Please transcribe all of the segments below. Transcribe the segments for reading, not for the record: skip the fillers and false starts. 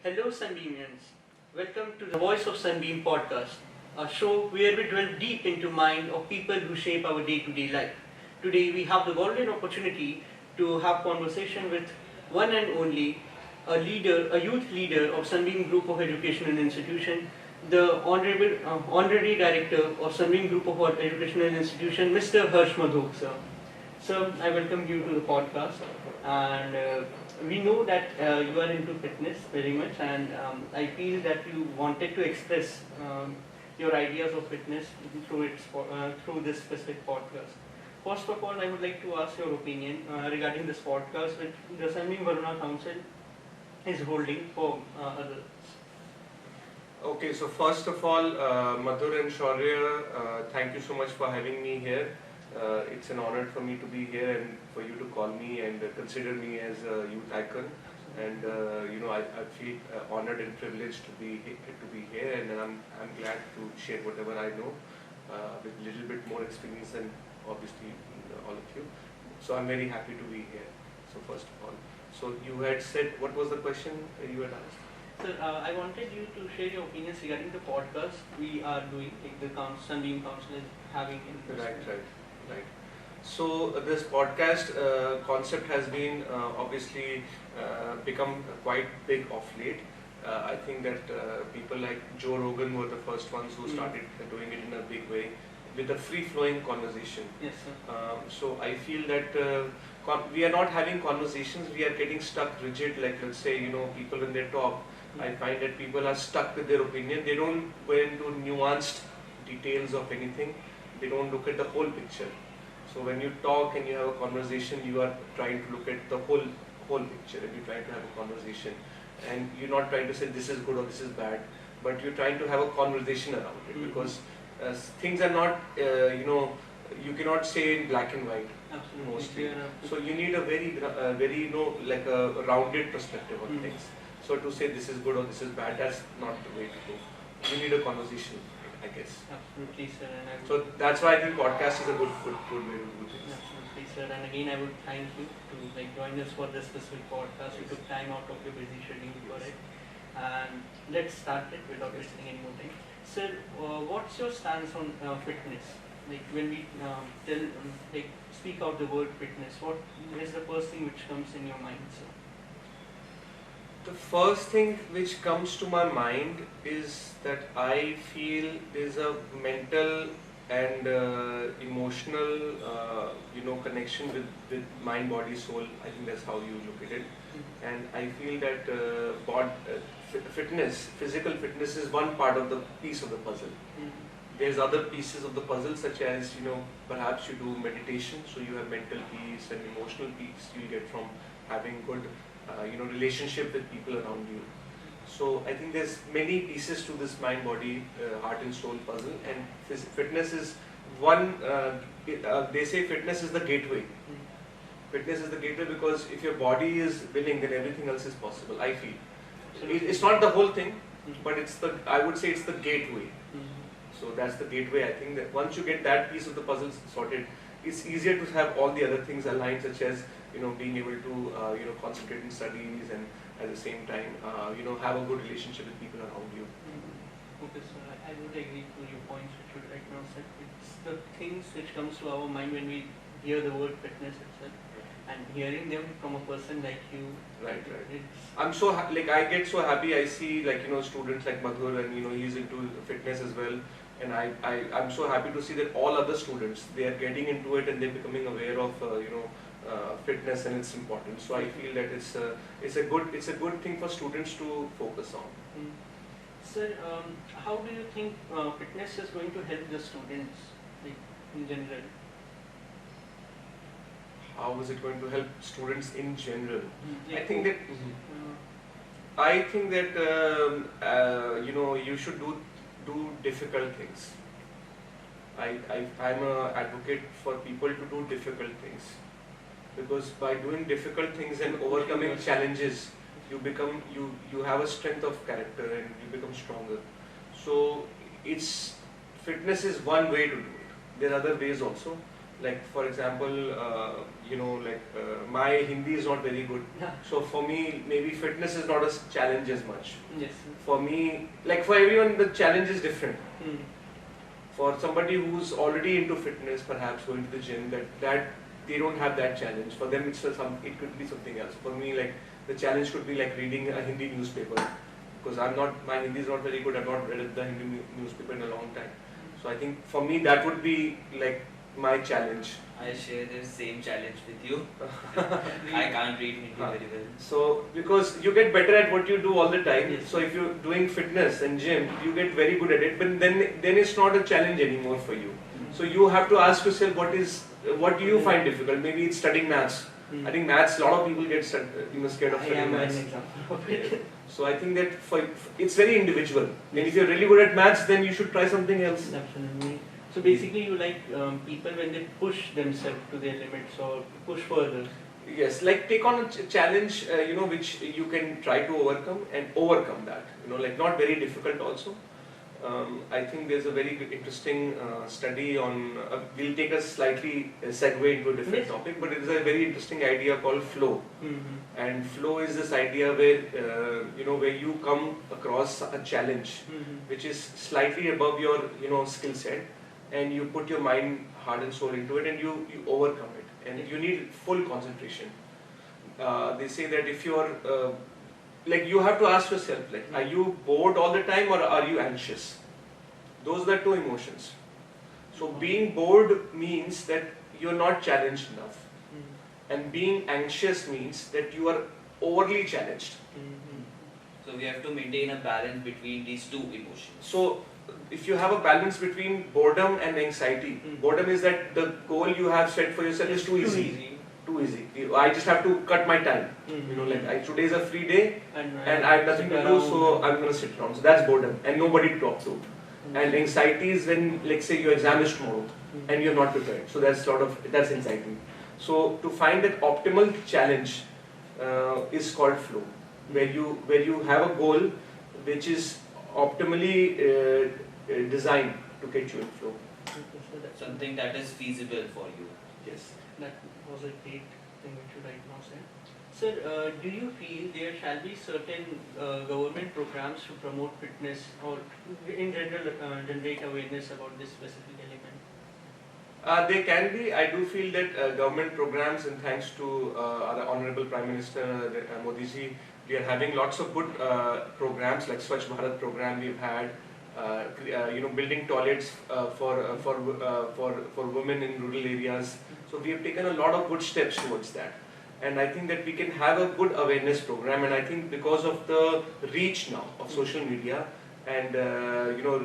Hello Sunbeamians, welcome to the Voice of Sunbeam podcast, a show where we delve deep into mind of people who shape our day-to-day life. Today we have the golden opportunity to have conversation with one and only a youth leader of Sunbeam Group of Education and Institution, the honorary director of Sunbeam Group of Educational Institution, Mr. Harsh Madhok, sir. Sir, I welcome you to the podcast, and we know that you are into fitness very much, and I feel that you wanted to express your ideas of fitness through this specific podcast. First of all, I would like to ask your opinion regarding this podcast which the Sunbeam Varuna Council is holding for others. Okay, so first of all, Madhur and Shaurya, thank you so much for having me here. It's an honor for me to be here and for you to call me and consider me as a youth icon. And I feel honored and privileged to be here, and I'm glad to share whatever I know with a little bit more experience than obviously all of you. So I'm very happy to be here. So first of all, so you had said, what was the question you had asked? Sir, I wanted you to share your opinions regarding the podcast we are doing, like the Sunbeam Council is having in this. Right. So this podcast concept has been obviously become quite big of late. I think that people like Joe Rogan were the first ones who started doing it in a big way with a free-flowing conversation. Yes, sir. So I feel that we are not having conversations, we are getting stuck rigid, like let's say, people when they talk, I find that people are stuck with their opinion. They don't go into nuanced details of anything. They don't look at the whole picture. So when you talk and you have a conversation, you are trying to look at the whole picture, and you're trying to have a conversation. And you're not trying to say this is good or this is bad, but you're trying to have a conversation around it, because things are not, you cannot say in black and white. Absolutely. Mostly. So you need a very like a rounded perspective on things. So to say this is good or this is bad, that's not the way to go. You need a conversation, I guess. Absolutely, sir. So that's why I think podcast is a good way to do things. Absolutely, sir. And again, I would thank you to join us for this specific podcast. You took time out of your busy schedule for it. And let's start it without wasting any more time. Sir, what's your stance on fitness? Like when we speak out the word fitness, what is the first thing which comes in your mind, sir? The first thing which comes to my mind is that I feel there's a mental and emotional, connection with mind, body, soul. I think that's how you look at it. And I feel that physical fitness is one part of the piece of the puzzle. There's other pieces of the puzzle, such as, perhaps you do meditation, so you have mental peace and emotional peace you get from having good relationship with people around you. So I think there's many pieces to this mind, body, heart and soul puzzle, and fitness is one. They say fitness is the gateway. Fitness is the gateway because if your body is willing, then everything else is possible. I feel it's not the whole thing, but I would say it's the gateway. So that's the gateway. I think that once you get that piece of the puzzle sorted, it's easier to have all the other things aligned, such as being able to concentrate in studies and at the same time have a good relationship with people around you. Okay, sir. I would agree to your points which you right now said. It's the things which comes to our mind when we hear the word fitness itself, and hearing them from a person like you. Right. I'm so I get so happy. I see students like Madhur, and he's into fitness as well. And I'm so happy to see that all other students, they are getting into it and they're becoming aware of fitness and its importance. So I feel that it's a good thing for students to focus on. Sir, how do you think fitness is going to help the students, in general? How is it going to help students in general? Yeah. I think that you should do difficult things. I'm an advocate for people to do difficult things, because by doing difficult things and overcoming challenges, you have a strength of character and you become stronger. So fitness is one way to do it. There are other ways also, Like for example, my Hindi is not very good. So for me, maybe fitness is not a challenge as much. Yes. For me, like for everyone, the challenge is different. Mm. For somebody who's already into fitness, perhaps going to the gym, that they don't have that challenge. For them, it could be something else. For me, like the challenge could be like reading a Hindi newspaper, because my Hindi is not very good. I've not read the Hindi newspaper in a long time. So I think for me that would be like my challenge. I share the same challenge with you. I can't read Hindi very well. So because you get better at what you do all the time. Yes. So if you're doing fitness and gym, you get very good at it. But then it's not a challenge anymore for you. So you have to ask yourself, what do you find difficult? Maybe it's studying maths. I think maths, a lot of people get scared of studying maths. So I think that it's very individual. And if you're really good at maths, then you should try something else. Absolutely. So basically, you like people when they push themselves to their limits or push further. Yes, like take on a challenge, which you can try to overcome and overcome that. Like not very difficult also. I think there's a very interesting study on. We'll take a slightly segue into a different topic, but it is a very interesting idea called flow. Mm-hmm. And flow is this idea where where you come across a challenge, which is slightly above your skill set, and you put your mind, heart and soul into it, and you overcome it, and you need full concentration. They say that if you're like you have to ask yourself, like, are you bored all the time or are you anxious? Those are the two emotions. So being bored means that you're not challenged enough, and being anxious means that you are overly challenged. So we have to maintain a balance between these two emotions. So if you have a balance between boredom and anxiety, boredom is that the goal you have set for yourself is too easy. Too easy. I just have to cut my time. Today is a free day and I have nothing to do, so I'm going to sit around. So that's boredom and nobody to talk to. And anxiety is when, like say, your exam is tomorrow and you're not prepared. So that's anxiety. So to find that optimal challenge is called flow, where you have a goal which is optimally designed to get you in flow. Something that is feasible for you. Yes. That was a great thing which you right now said. Sir, do you feel there shall be certain government programs to promote fitness or in general generate awareness about this specific element? They can be. I do feel that government programs, and thanks to our Honorable Prime Minister Modi ji, we are having lots of good programs like Swachh Bharat program we've had. Building toilets for women in rural areas. So we have taken a lot of good steps towards that, and I think that we can have a good awareness program. And I think because of the reach now of social media and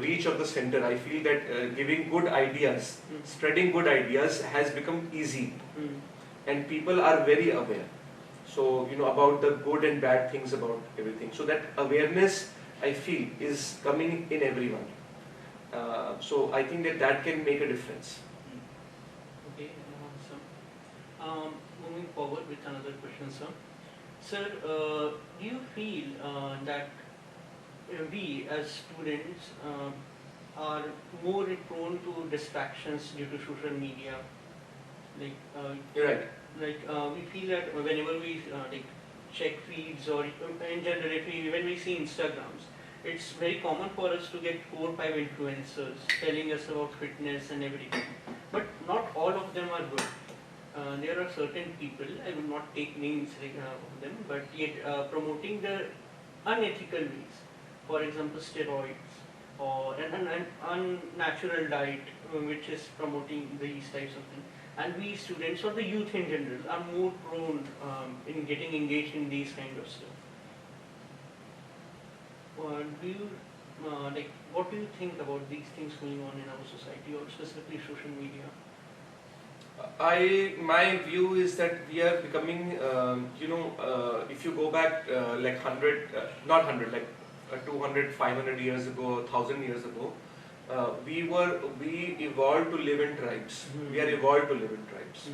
reach of the center, I feel that giving good ideas, spreading good ideas has become easy, and people are very aware. So about the good and bad things about everything. So that awareness, I feel, is coming in everyone. So I think that can make a difference. Okay, awesome. Moving forward with another question, sir. Sir, do you feel that we as students are more prone to distractions due to social media? You're right. We feel that whenever we check feeds or in general when we see Instagrams, it's very common for us to get 4 or 5 influencers telling us about fitness and everything, but not all of them are good. There are certain people, I will not take names of them, but yet promoting the unethical ways, for example steroids or an unnatural diet which is promoting these types of things. And we students or the youth in general are more prone in getting engaged in these kind of stuff. What do you think about these things going on in our society or specifically social media? My view is that we are becoming, if you go back like 100, not 100, like 200, 500 years ago, 1000 years ago, we evolved to live in tribes. We are evolved to live in tribes.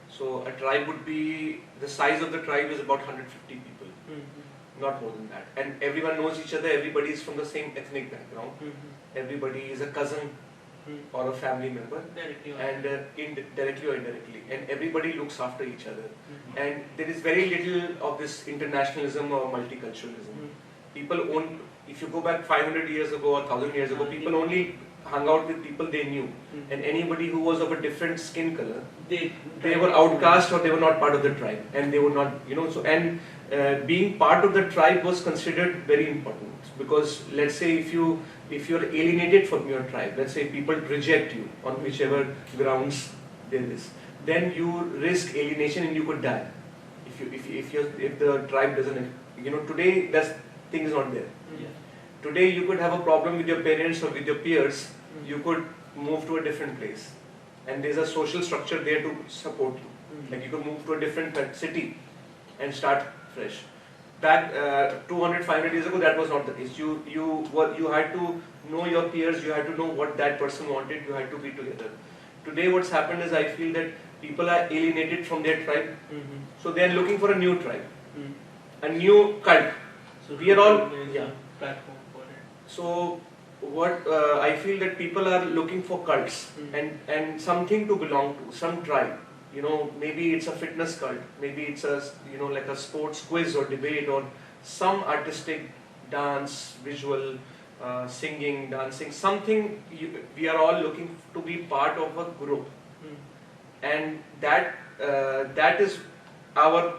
So a tribe would be, the size of the tribe is about 150 people, not more than that. And everyone knows each other, everybody is from the same ethnic background, everybody is a cousin or a family member, Directly or and directly or indirectly, and everybody looks after each other. And there is very little of this internationalism or multiculturalism. People own, if you go back 500 years ago or 1000 years ago, people only hung out with people they knew, and anybody who was of a different skin color, they were outcast or they were not part of the tribe, and they were not, so, and being part of the tribe was considered very important, because let's say if you're alienated from your tribe, let's say people reject you on whichever grounds there is, then you risk alienation and you could die if the tribe doesn't, today that thing is not there. Today you could have a problem with your parents or with your peers, you could move to a different place, and there's a social structure there to support you. Like you could move to a different city and start fresh. Back 200, 500 years ago, that was not the case. You had to know your peers, you had to know what that person wanted, you had to be together. Today what's happened is, I feel that people are alienated from their tribe, so they are looking for a new tribe, a new cult. So We are all, platform for it. So what I feel that people are looking for cults and something to belong to, some tribe. Maybe it's a fitness cult, maybe it's a like a sports quiz or debate, or some artistic dance, visual, singing, dancing, something. We are all looking to be part of a group, and that is our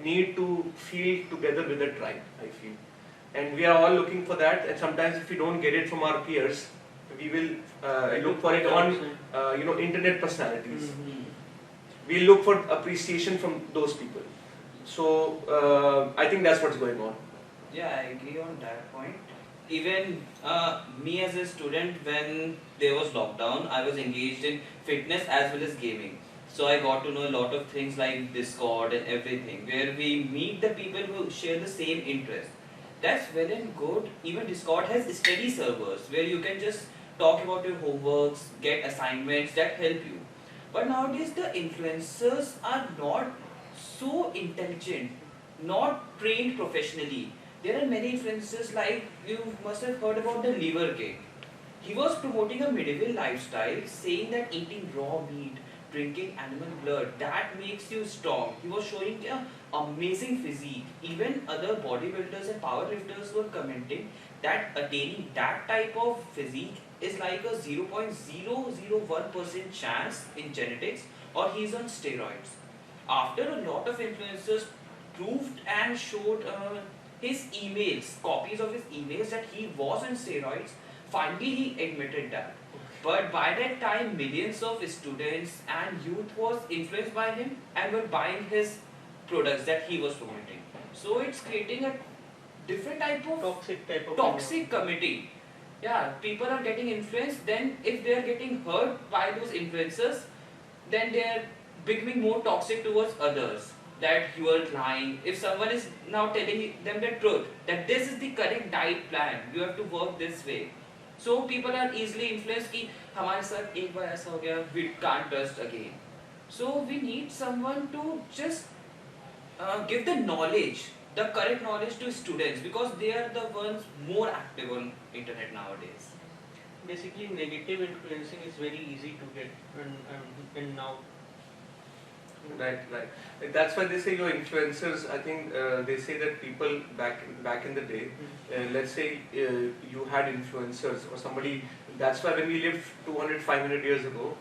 need to feel together with the tribe, I feel. And we are all looking for that, and sometimes if we don't get it from our peers, we will look for it on internet personalities. We look for appreciation from those people. So I think that's what's going on. Yeah, I agree on that point. Even me as a student, when there was lockdown, I was engaged in fitness as well as gaming. So I got to know a lot of things like Discord and everything, where we meet the people who share the same interest. That's well and good. Even Discord has study servers where you can just talk about your homeworks, get assignments that help you. But nowadays the influencers are not so intelligent, not trained professionally. There are many influencers, like you must have heard about the Liver King. He was promoting a medieval lifestyle, saying that eating raw meat, drinking animal blood, that makes you strong. He was showing an amazing physique. Even other bodybuilders and powerlifters were commenting that attaining that type of physique is like a 0.001% chance in genetics, or he's on steroids. After a lot of influencers proved and showed his emails, copies of his emails, that he was on steroids, finally he admitted that. But by that time, millions of students and youth was influenced by him and were buying his products that he was promoting. So it's creating a different type of toxic committee. Yeah, people are getting influenced. Then if they are getting hurt by those influencers, then they are becoming more toxic towards others. That you are lying. If someone is now telling them the truth, that this is the correct diet plan, you have to work this way. So people are easily influenced कि हमारे साथ एक बार ऐसा हो गया, we can't trust again. So we need someone to just give the knowledge, the correct knowledge to students, because they are the ones more active on internet nowadays. Basically, negative influencing is very easy to get, and now. Right. That's why they say your influencers. I think they say that people back in the day, let's say you had influencers or somebody. That's why when we lived 200, 500 years ago,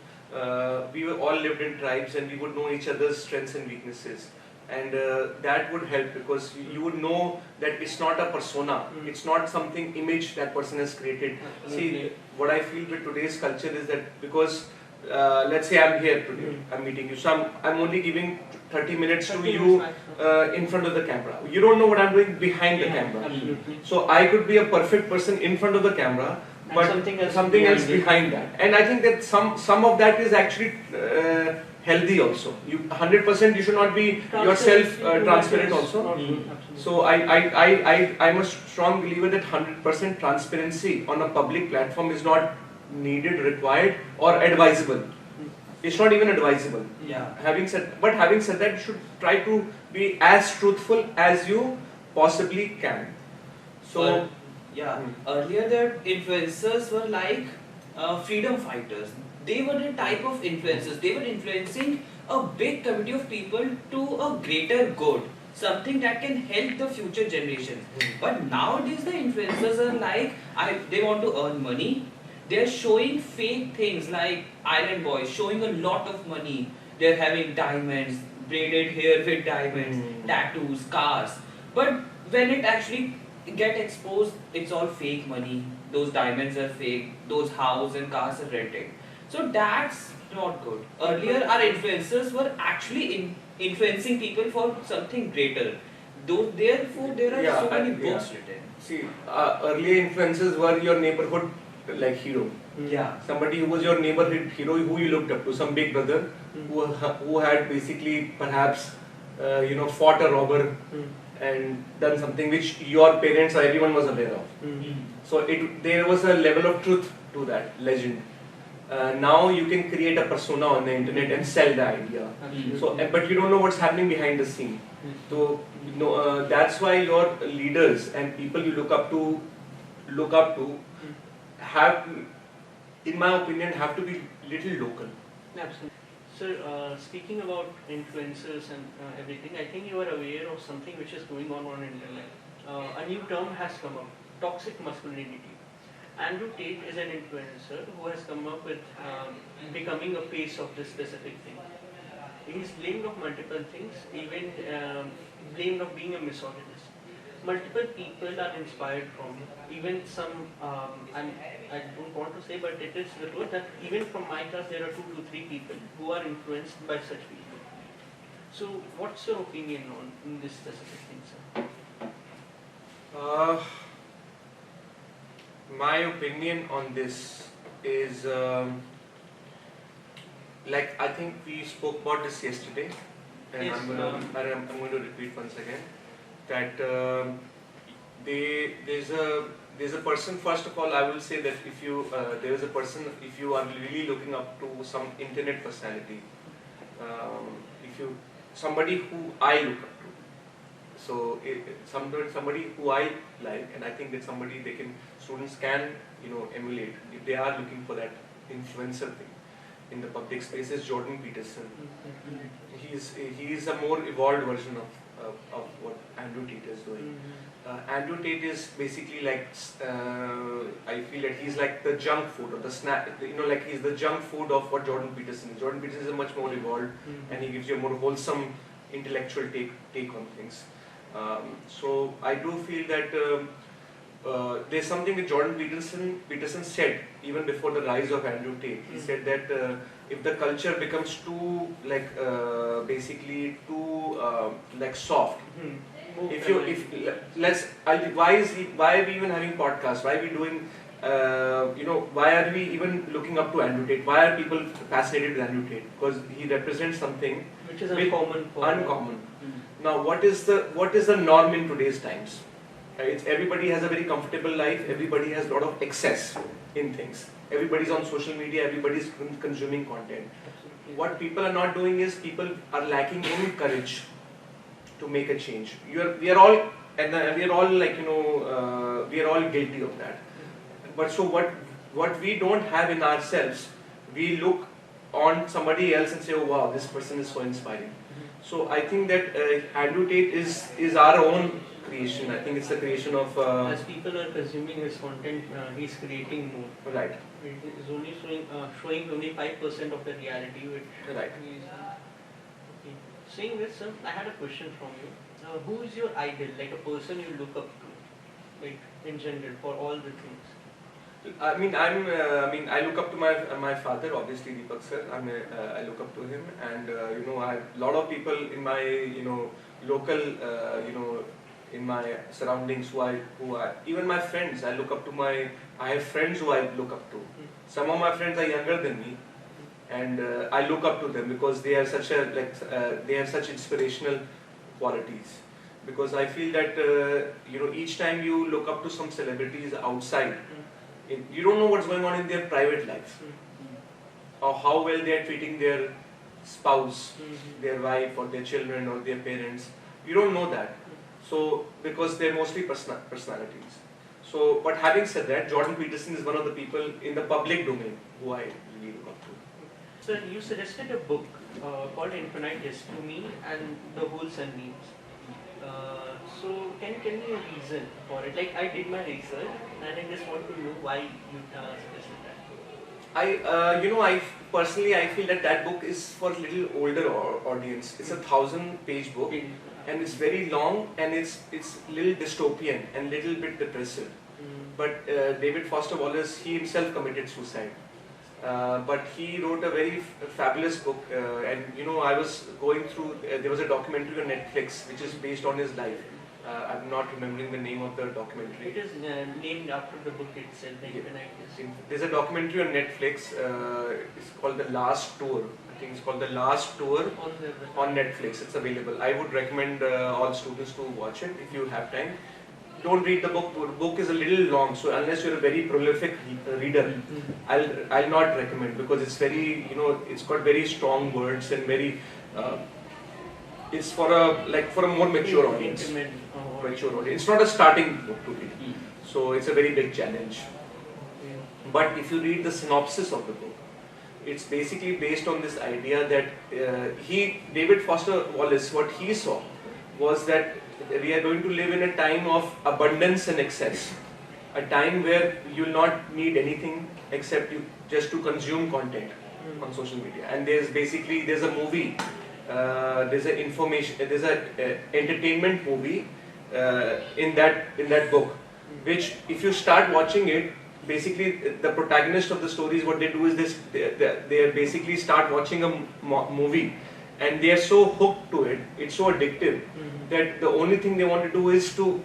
we were all lived in tribes and we would know each other's strengths and weaknesses. And that would help, because you would know that it's not a persona, it's not something image that person has created. See, what I feel with today's culture is that because let's say I'm here today, I'm meeting you, so I'm only giving 30 minutes to you in front of the camera. You don't know what I'm doing behind the camera. Absolutely. So I could be a perfect person in front of the camera, but something else behind that. And I think that some of that is actually healthy also. 100% you should not be yourself transparent also. So I'm a strong believer that 100% transparency on a public platform is not needed, required, or advisable. It's not even advisable. Yeah. Having said that, you should try to be as truthful as you possibly can. So earlier the influencers were like freedom fighters. They were the type of influencers. They were influencing a big community of people to a greater good, something that can help the future generations. But nowadays the influencers are like, they want to earn money. They're showing fake things like Iron Boys, showing a lot of money. They're having diamonds, braided hair with diamonds, tattoos, cars. But when it actually get exposed, it's all fake money. Those diamonds are fake. Those houses and cars are rented. So that's not good. Earlier, our influencers were actually influencing people for something greater. Though, therefore, there are so many books written. See, earlier influencers were your neighborhood like hero. Yeah. Somebody who was your neighborhood hero who you looked up to, some big brother who had basically perhaps fought a robber and done something which your parents or everyone was aware of. So there was a level of truth to that legend. Now you can create a persona on the internet and sell the idea. So, but you don't know what's happening behind the scene. So that's why your leaders and people you look up to have, in my opinion, have to be little local. Absolutely. So, speaking about influencers and everything, I think you are aware of something which is going on internet. A new term has come up: toxic masculinity. Andrew Tate is an influencer who has come up with becoming a face of this specific thing. He is blamed of multiple things, even blamed of being a misogynist. Multiple people are inspired from him. Even some, I don't want to say, but it is the truth that even from my class there are 2 to 3 people who are influenced by such people. So, what's your opinion on this specific thing, sir? My opinion on this is like I think we spoke about this yesterday, and Yes, I'm going to repeat once again that there's a person. First of all, I will say that if you there is a person, if you are really looking up to some internet personality, somebody who I look up to. So somebody who I like, and I think that students can emulate if they are looking for that influencer thing in the public space is Jordan Peterson. He is a more evolved version of what Andrew Tate is doing. Andrew Tate is basically like I feel that he's like the junk food or the snack. Like he's the junk food of what Jordan Peterson is. Jordan Peterson is a much more evolved, and he gives you a more wholesome intellectual take on things. So I do feel that there's something that Jordan Peterson said even before the rise of Andrew Tate. He said that if the culture becomes too basically too soft. Why are we even having podcasts? Why are we doing? Why are we even looking up to Andrew Tate? Why are people fascinated with Andrew Tate? Because he represents something Which is uncommon. Uncommon. Now, what is the norm in today's times? Everybody has a very comfortable life. Everybody has a lot of excess in things. Everybody's on social media. Everybody's consuming content. What people are not doing is people are lacking in courage to make a change. We are all guilty of that. But so what we don't have in ourselves, we look on somebody else and say, oh wow, this person is so inspiring. So I think that Andrew Tate is our own creation. I think it's the creation of. As people are consuming his content, he's creating more. Right. It is only showing only 5% of the reality. Which right. Okay. Saying this, I had a question from you. Who is your idol? Like a person you look up to, like in general, for all the things. I look up to my father, obviously Deepak sir. I look up to him, and a lot of people in my local in my surroundings who I even my friends I look up to. I have friends who I look up to. Some of my friends are younger than me, and I look up to them because they are they have such inspirational qualities. Because I feel that each time you look up to some celebrities outside. You don't know what's going on in their private life, or how well they are treating their spouse, their wife, or their children, or their parents. You don't know that. So because they're mostly personalities. So, but having said that, Jordan Peterson is one of the people in the public domain who I really look up to. So you suggested a book called Infinitus to me and the whole Sunbeams. So can you tell me a reason for it? Like I did my research and I just want to know why you suggested that. I personally I feel that that book is for little older audience. It's a 1,000-page book, and it's very long, and it's little dystopian and little bit depressive. But David Foster Wallace, he himself committed suicide. But he wrote a very fabulous book, and I was going through. There was a documentary on Netflix which is based on his life. I'm not remembering the name of the documentary. It is named after the book itself, the Infinitus. There's a documentary on Netflix. It's called The Last Tour. I think it's called The Last Tour on Netflix. It's available. I would recommend all students to watch it if you have time. Don't read the book. The book is a little long, so unless you're a very prolific reader, I'll not recommend, because it's very it's got very strong words and very it's for a more mature audience. Mature audience. It's not a starting book to read, so it's a very big challenge. But if you read the synopsis of the book, it's basically based on this idea that David Foster Wallace, what he saw was that we are going to live in a time of abundance and excess, a time where you will not need anything except just to consume content on social media. And there's a movie, there's an entertainment movie in that book, which if you start watching it, basically the protagonist of the stories, what they do is they basically start watching a movie, and they are so hooked to it, it's so addictive that the only thing they want to do is to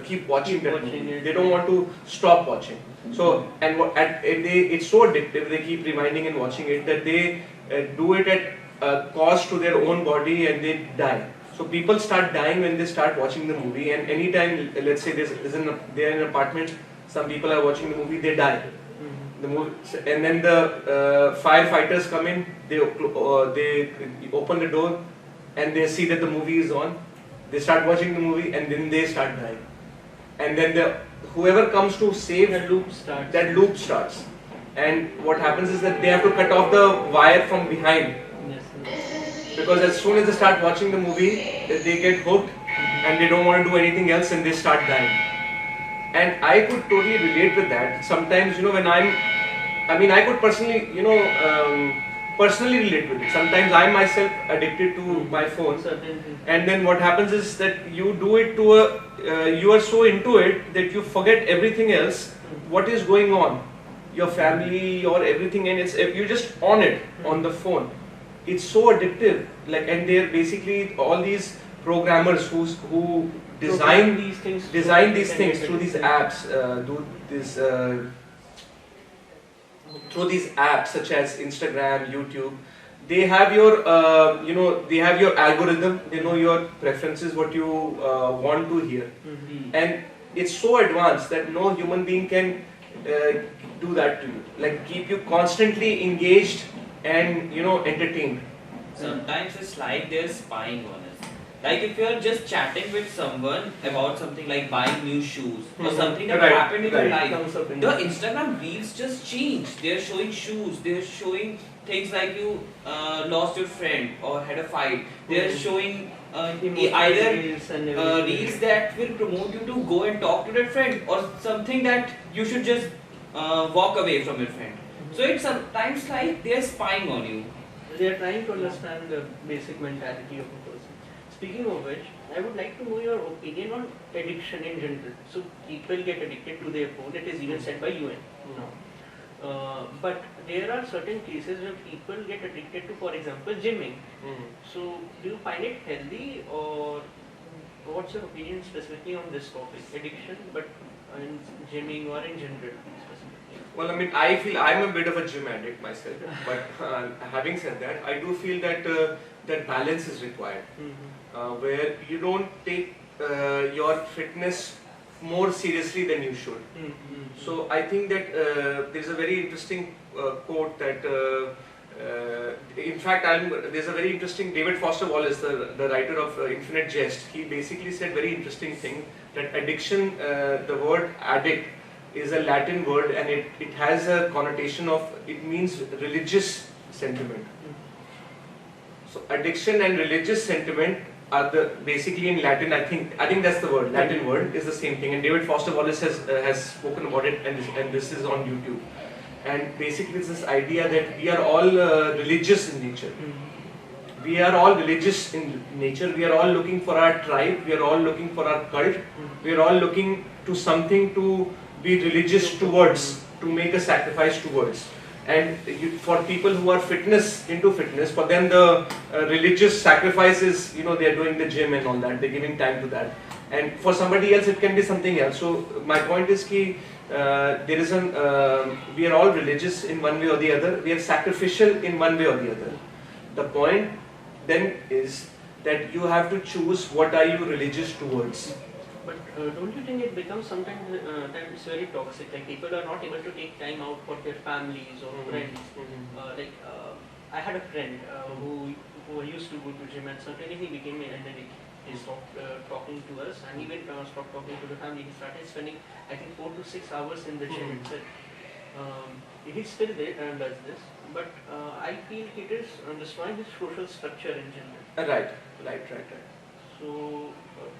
keep watching that movie. They don't want to stop watching. So it's so addictive, they keep rewinding and watching it, that they do it at cost to their own body, and they die. So people start dying when they start watching the movie, and anytime, let's say they're in an apartment, some people are watching the movie, they die. The movie, and then the firefighters come in, they open the door, and they see that the movie is on. They start watching the movie, and then they start dying. And then whoever comes to save, that loop starts. And what happens is that they have to cut off the wire from behind. Because as soon as they start watching the movie, they get hooked, and they don't want to do anything else, and they start dying. And I could totally relate with that. Sometimes, when I could personally, personally relate with it. Sometimes I'm myself addicted to my phone, and then what happens is that you do it you are so into it that you forget everything else, what is going on, your family or everything, and you just on it on the phone. It's so addictive, and they're basically all these programmers who design these things through these apps, through these apps such as Instagram, YouTube. They have your they have your algorithm. They know your preferences, what you want to hear, and it's so advanced that no human being can do that to you. Keep you constantly engaged and entertained. Sometimes it's like they're spying on us. Like if you're just chatting with someone about something like buying new shoes or something that happened in your life, the Instagram reels just change. They're showing shoes, they're showing things like you lost your friend or had a fight. They're showing either reels that will promote you to go and talk to that friend, or something that you should just walk away from your friend. So it's sometimes like they're spying on you. They are trying to understand the basic mentality of a person. Speaking of which, I would like to know your opinion on addiction in general. So people get addicted to their phone. It is even said by UN now. But there are certain cases where people get addicted to, for example, gymming. So do you find it healthy, or what's your opinion specifically on this topic, addiction, but in gymming or in general? Well, I feel I'm a bit of a gym addict myself, but having said that, I do feel that that balance is required, where you don't take your fitness more seriously than you should. So I think that there's a very interesting quote that in fact, there's a very interesting, David Foster Wallace, the writer of Infinite Jest, he basically said very interesting thing, that addiction, the word addict is a Latin word, and it has a connotation of, it means religious sentiment. So addiction and religious sentiment are basically in Latin, I think that's the word, Latin word is the same thing, and David Foster Wallace has spoken about it, and this is on YouTube. And basically it's this idea that we are all religious in nature. We are all religious in nature, we are all looking for our tribe, we are all looking for our cult, we are all looking to something to be religious towards, to make a sacrifice towards. And for people who are into fitness, for them the religious sacrifice is, they are doing the gym and all that, they're giving time to that. And for somebody else it can be something else. So my point is that we are all religious in one way or the other, we are sacrificial in one way or the other. The point then is that you have to choose what are you religious towards. But don't you think it becomes sometimes that it's very toxic? Like people are not able to take time out for their families or friends. I had a friend who used to go to gym, and suddenly he became an addict. He stopped talking to us, and even stopped talking to the family. He started spending, I think, 4 to 6 hours in the gym itself. He still does this, but I feel it is destroying his social structure in general. Right. So,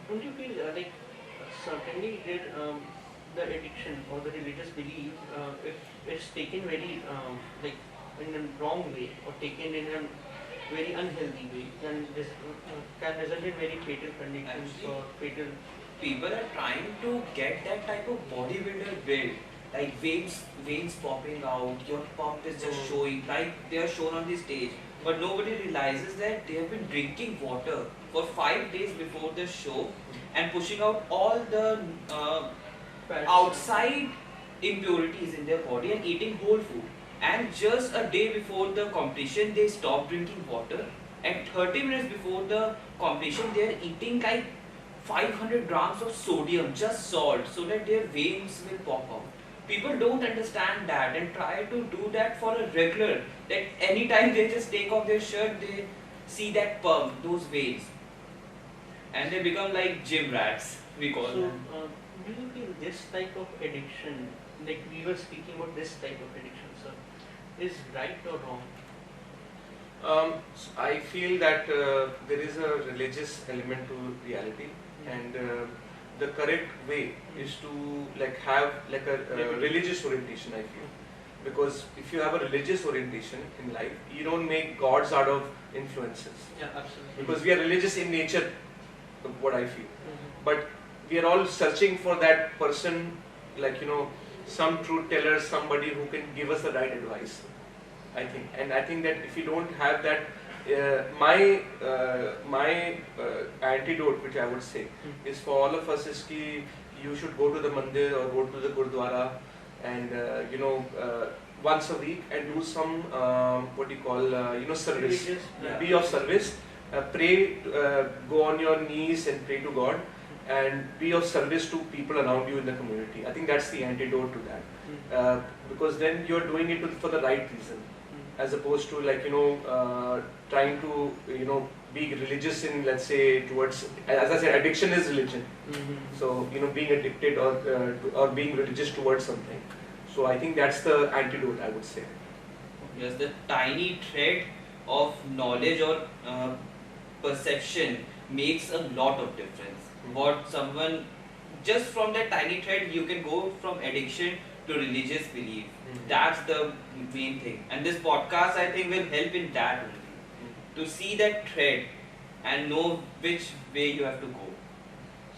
don't you feel like certainly the addiction or the religious belief, if it's taken very in a wrong way or taken in a very unhealthy way, then this can result in very fatal conditions or fatal. People are trying to get that type of bodybuilder build, like veins popping out, your pump is just showing, like they are shown on the stage. But nobody realizes that they have been drinking water for 5 days before the show and pushing out all the outside impurities in their body and eating whole food. And just a day before the competition, they stop drinking water. And 30 minutes before the competition, they are eating like 500 grams of sodium, just salt, so that their veins will pop out. People don't understand that and try to do that for a regular. That anytime they just take off their shirt, they see that pump, those veins. And they become like gym rats, we call them. Do you feel this type of addiction, like we were speaking about this type of addiction, sir, is right or wrong? I feel that there is a religious element to reality, and the correct way is to have a religious orientation, I feel. Because if you have a religious orientation in life, you don't make gods out of influences. Yeah, absolutely. Because we are religious in nature, what I feel. But we are all searching for that person, some truth teller, somebody who can give us the right advice, I think. And I think that if you don't have that, my antidote, which I would say, is for all of us is ki you should go to the mandir or go to the gurdwara and once a week and do some service, be of service, pray, go on your knees and pray to God, and be of service to people around you in the community. I think that's the antidote to that, because then you're doing it for the right reason, as opposed to trying to be religious in, let's say, towards, as I said, addiction is religion. So being addicted or being religious towards something. So I think that's the antidote, I would say. Yes, the tiny thread of knowledge or perception makes a lot of difference. What someone, just from that tiny thread, you can go from addiction to religious belief. That's the main thing. And this podcast, I think, will help in that only. To see that thread and know which way you have to go.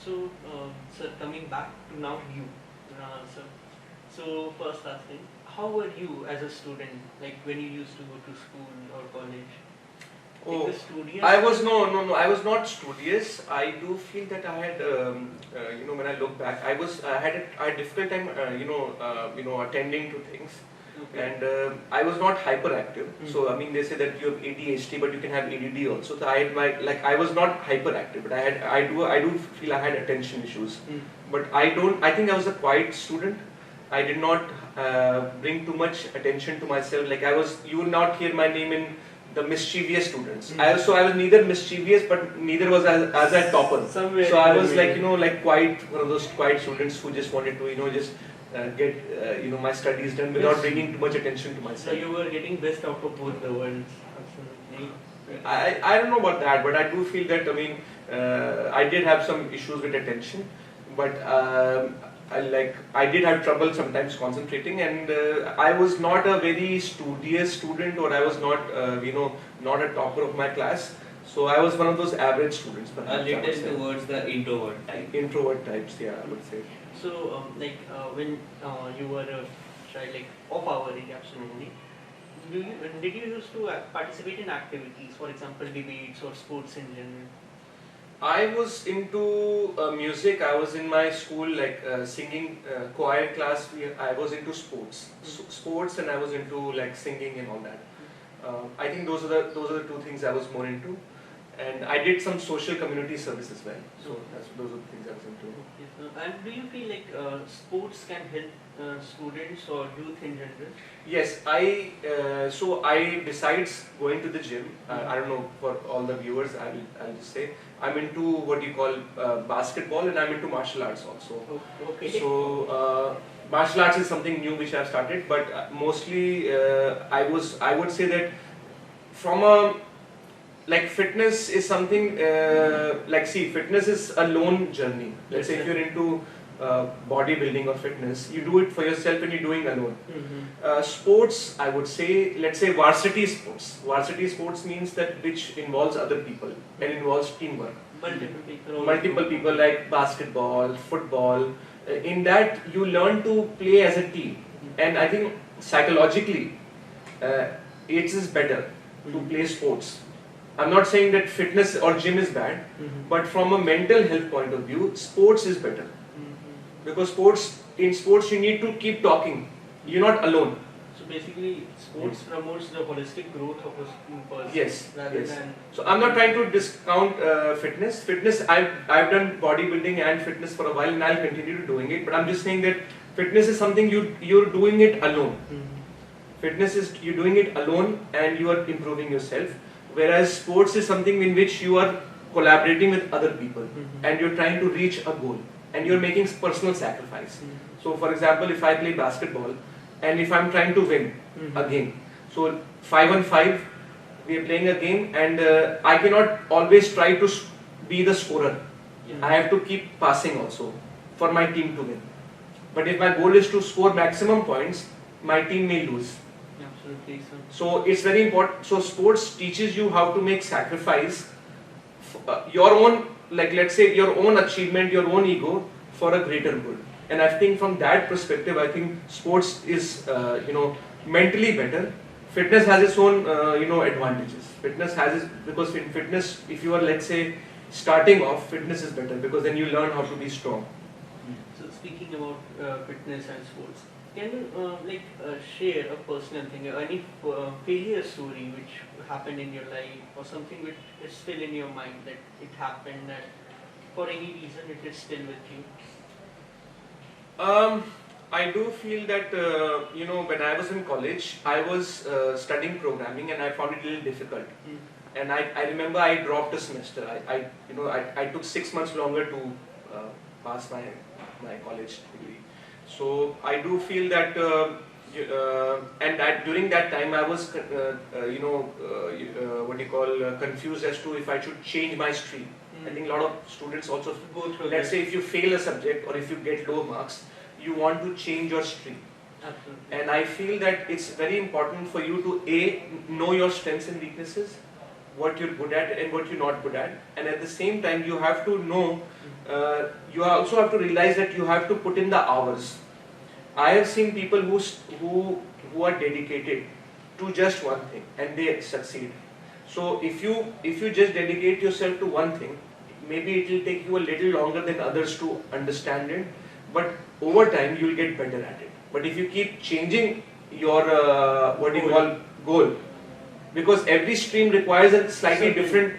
So, sir, coming back to now you, sir. So, first asking, how were you as a student, like when you used to go to school or college? I was I was not studious. I do feel that I had, when I look back, I had difficult time, attending to things. Okay. And I was not hyperactive. So I mean, they say that you have ADHD, but you can have ADD also. So I had I was not hyperactive, but I do feel I had attention issues. But I think I was a quiet student. I did not bring too much attention to myself. You will not hear my name in the mischievous students. Mm. I was neither mischievous, but neither was as a topper. Somewhere So I in the was like, middle. you know, like quite one of those quiet students who just wanted to, you know, just get my studies done without Yes. bringing too much attention to So myself. you were getting best out of both the worlds. Absolutely. I don't know about that, but I do feel that, I mean, I did have some issues with attention, but I did have trouble sometimes concentrating, and I was not a very studious student, or I was not, not a topper of my class. So I was one of those average students, A perhaps. I would little say. towards the introvert type. Introvert types, yeah, I would say. So, when you were a child, like of our age, absolutely, did you used to participate in activities, for example, debates or sports in general? I was into music. I was in my school, like singing choir class. I was into sports, sports, and I was into like singing and all that. I think those are the two things I was more into, and I did some social community service as well. So those are the things I was into. Okay, so, and do you feel like sports can help students or youth in general? Yes, I besides going to the gym, I don't know for all the viewers, I'll just say I'm into what you call basketball, and I'm into martial arts also. Okay. So martial arts is something new which I've started, but mostly I would say that from a like fitness is something fitness is a lone journey. Let's say if you're into bodybuilding or fitness, you do it for yourself and you're doing alone. Sports, I would say, let's say varsity sports. Varsity sports means that which involves other people and involves teamwork. Multiple people, like basketball, football. In that you learn to play as a team, and I think psychologically it is better to play sports. I'm not saying that fitness or gym is bad, but from a mental health point of view, sports is better. Because in sports you need to keep talking. You're not alone. So basically, sports promotes the holistic growth of a person. Yes. Rather Yes. than. So I'm not trying to discount fitness. Fitness, I've done bodybuilding and fitness for a while, and I'll continue to doing it. But I'm just saying that fitness is something you're doing it alone. Fitness is you're doing it alone and you are improving yourself. Whereas sports is something in which you are collaborating with other people and you're trying to reach a goal and you're making personal sacrifice. So for example, if I play basketball and if I'm trying to win a game, so 5-on-5, we are playing a game, and I cannot always try to be the scorer. I have to keep passing also for my team to win. But if my goal is to score maximum points, my team may lose. Absolutely. So it's very important. So sports teaches you how to make sacrifice, your own, like let's say your own achievement, your own ego for a greater good. And I think from that perspective, I think sports is mentally better. Fitness has its own advantages. Fitness has because in fitness, if you are, let's say, starting off, fitness is better because then you learn how to be strong. So speaking about fitness and sports, can you share a personal thing, any failure story which happened in your life, or something which is still in your mind that it happened and for any reason it is still with you? I do feel that when I was in college, I was studying programming and I found it a little difficult. And I remember I dropped a semester. I took 6 months longer to pass my college degree. So I do feel that, during that time I was, confused as to if I should change my stream. I think a lot of students also Go through let's this. say if you fail a subject or if you get low marks, you want to change your stream. Absolutely. And I feel that it's very important for you to know your strengths and weaknesses, what you're good at and what you're not good at. And at the same time, you have to know, you also have to realize that you have to put in the hours. I have seen people who are dedicated to just one thing and they succeed. So if you just dedicate yourself to one thing, maybe it will take you a little longer than others to understand it, but over time you will get better at it. But if you keep changing your goal, because every stream requires a slightly different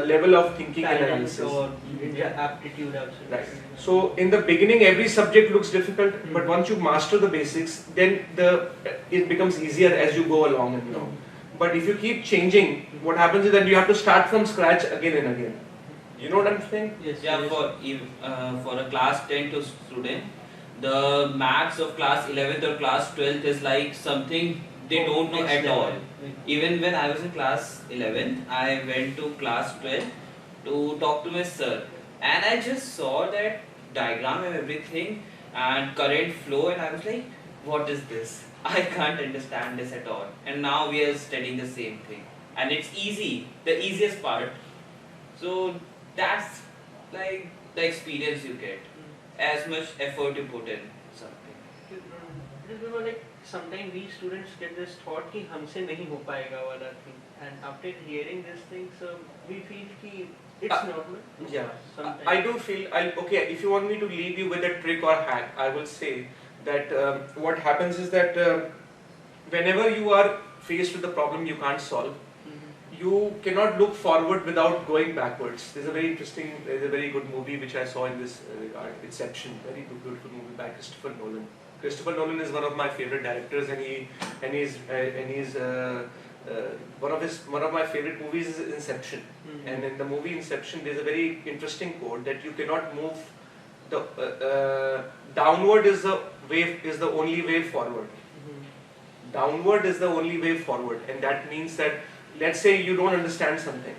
level of thinking and analysis. Or aptitude, absolutely. Right. So in the beginning, every subject looks difficult, but once you master the basics, then it becomes easier as you go along and along. But if you keep changing, what happens is that you have to start from scratch again and again. You know what I'm saying? Yes. Yeah, yes. for a class 10 to student, the maths of class 11th or class 12th is like something they don't know Next at level. all. Even when I was in class 11th, I went to class 12 to talk to my sir, and I just saw that diagram and everything and current flow, and I was like, what is this? I can't understand this at all. And now we are studying the same thing, and it's easy, the easiest part. So that's like the experience you get, as much effort you put in something. Like sometimes we students get this thought कि हमसे नहीं हो पाएगा वाला thing, and after hearing this thing, so we feel कि it's normal. Yeah, Sometimes. I do feel, okay, if you want me to leave you with a trick or hack, I will say that what happens is that whenever you are faced with a problem you can't solve, you cannot look forward without going backwards. There's a very good movie which I saw in this regard, Inception, very good, beautiful movie by Christopher Nolan. Christopher Nolan is one of my favorite directors, and he's one of my favorite movies is Inception. And in the movie Inception, there's a very interesting quote that you cannot move the downward is the only way forward. Downward is the only way forward, and that means that, let's say you don't understand something.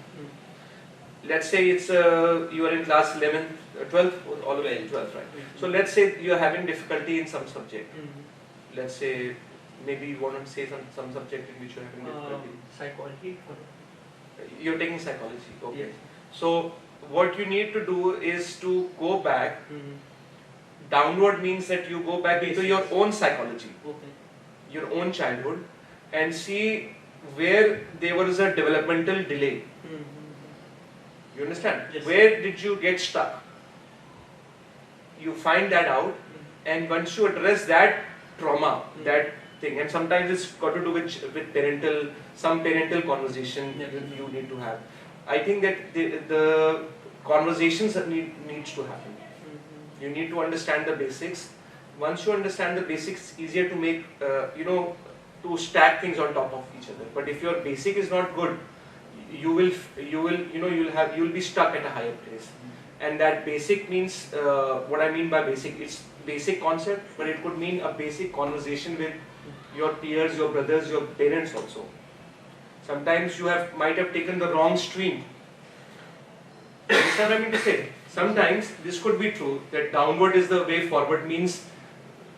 Let's say it's you are in class 11th, 12th, all the way 12th, right? So let's say you are having difficulty in some subject. Let's say maybe you want to say some subject in which you are having difficulty. Psychology. You're taking psychology, okay. Yes. So what you need to do is to go back. Downward means that you go back into your own psychology, your own childhood, and see where there was a developmental delay. You understand? Yes. Where did you get stuck? You find that out, and once you address that trauma, that thing, and sometimes it's got to do with some parental conversation you need to have. I think that the conversations that needs to happen. You need to understand the basics. Once you understand the basics, it's easier to make to stack things on top of each other. But if your basic is not good, you'll be stuck at a higher place. And that basic means what I mean by basic, it's basic concept, but it could mean a basic conversation with your peers, your brothers, your parents also. Sometimes you might have taken the wrong stream. Understand what I mean to say? Sometimes this could be true, that downward is the way forward means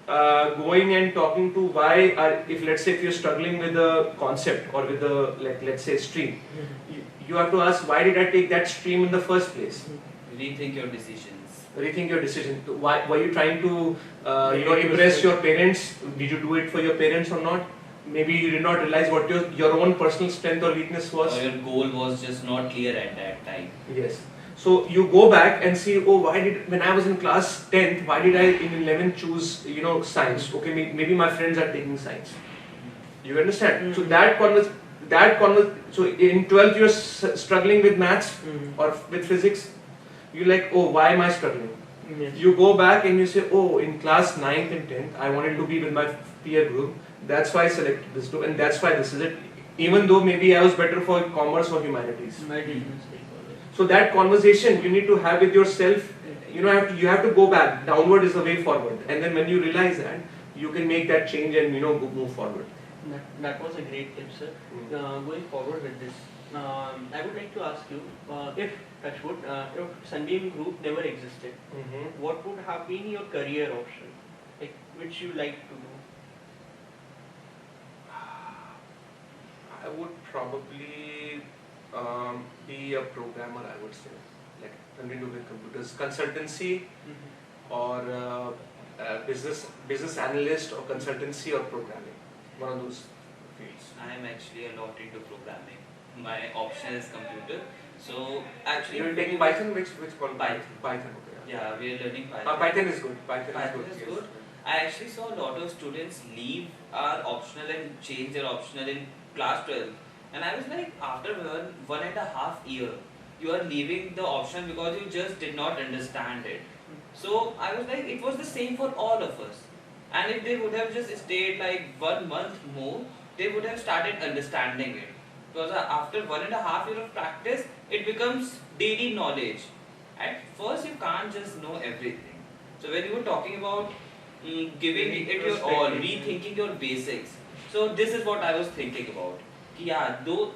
going and talking to let's say if you're struggling with a concept or with a, let's say, stream, you have to ask, why did I take that stream in the first place? Rethink your decisions. Rethink your decision. Why were you trying to impress your parents? Did you do it for your parents or not? Maybe you did not realize what your own personal strength or weakness was. Or your goal was just not clear at that time. Yes. So you go back and see, when I was in class 10th, why did I in 11th choose, science? Okay, maybe my friends are taking science. You understand? So so in 12th you're struggling with maths or with physics. You're like, why am I struggling? Yes. You go back and you say, in class 9th and 10th, I wanted to be with my peer group. That's why I selected this group, and that's why this is it. Even though maybe I was better for commerce or humanities. So that conversation you need to have with yourself. You have to go back. Downward is the way forward, and then when you realize that, you can make that change and move forward. That was a great tip, sir. Going forward with this, I would like to ask you, if touchwood, if Sunbeam Group never existed, what would have been your career option, like which you like to do? I would probably be a programmer, I would say, like something to do with computers, consultancy, or business analyst, or consultancy, or programming. One of those fields. I am actually a lot into programming. My option is computer. So actually, You're taking Python, which called Python. Python, okay. Yeah, we are learning Python. Python is good. Python is yes. good. I actually saw a lot of students leave our optional and change their optional in class 12. And I was like, after 1.5 years, you are leaving the option because you just did not understand it. So I was like, it was the same for all of us. And if they would have just stayed like 1 month more, they would have started understanding it. Because after 1.5 years of practice, it becomes daily knowledge. At first, you can't just know everything. So when you were talking about giving it your all, rethinking your basics. So this is what I was thinking about. Yeah, though